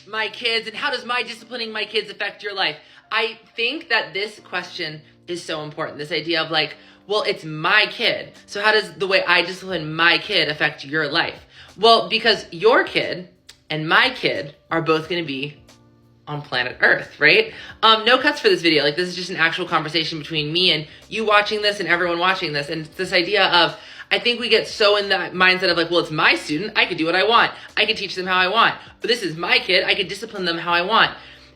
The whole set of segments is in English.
my kids, and how does my disciplining my kids affect your life? I think that this question is so important. This idea of like, well, it's my kid. So how does the way I discipline my kid affect your life? Well, because your kid and my kid are both going to be on planet Earth, right? No cuts for this video. Like, this is just an actual conversation between me and you watching this and everyone watching this. And it's this idea of, I think we get so in the mindset of like, well, it's my student. I could do what I want. I could teach them how I want. But this is my kid. I could discipline them how I want.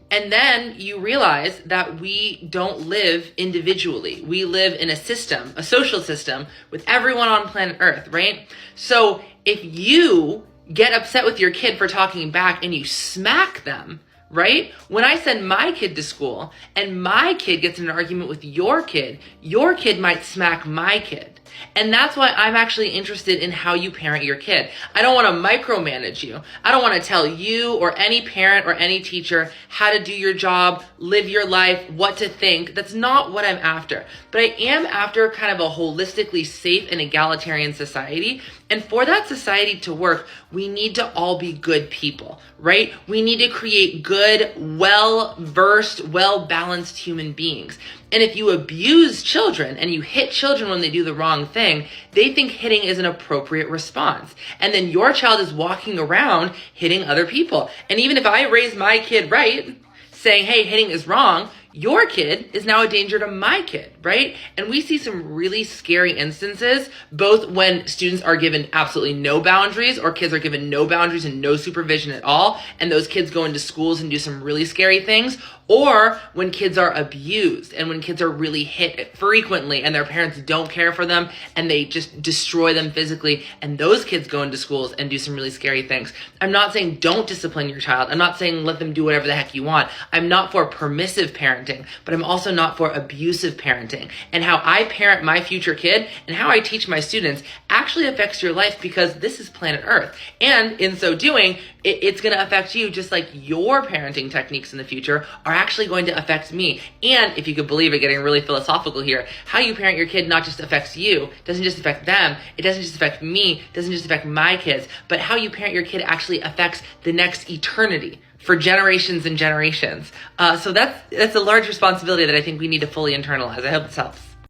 And then you realize that we don't live individually. We live in a system, a social system with everyone on planet Earth, right? So if you get upset with your kid for talking back and you smack them, right? When I send my kid to school and my kid gets in an argument with your kid might smack my kid. And that's why I'm actually interested in how you parent your kid. I don't want to micromanage you. I don't want to tell you or any parent or any teacher how to do your job, live your life, what to think. That's not what I'm after. But I am after kind of a holistically safe and egalitarian society. And for that society to work, we need to all be good people, right? We need to create good, well-versed, well-balanced human beings. And if you abuse children and you hit children when they do the wrong thing, they think hitting is an appropriate response. And then your child is walking around hitting other people. And even if I raise my kid right, saying, hey, hitting is wrong, your kid is now a danger to my kid, right? And we see some really scary instances, both when students are given absolutely no boundaries or kids are given no boundaries and no supervision at all, and those kids go into schools and do some really scary things, or when kids are abused and when kids are really hit frequently and their parents don't care for them and they just destroy them physically, and those kids go into schools and do some really scary things. I'm not saying don't discipline your child. I'm not saying let them do whatever the heck you want. I'm not for permissive parenting, but I'm also not for abusive parenting. And how I parent my future kid and how I teach my students actually affects your life, because this is planet Earth. And in so doing, it's going to affect you just like your parenting techniques in the future are actually going to affect me. And if you could believe it, getting really philosophical here, how you parent your kid not just affects you, doesn't just affect them, it doesn't just affect me, doesn't just affect my kids, but how you parent your kid actually affects the next eternity for generations and generations. So that's a large responsibility that I think we need to fully internalize. I hope this helps.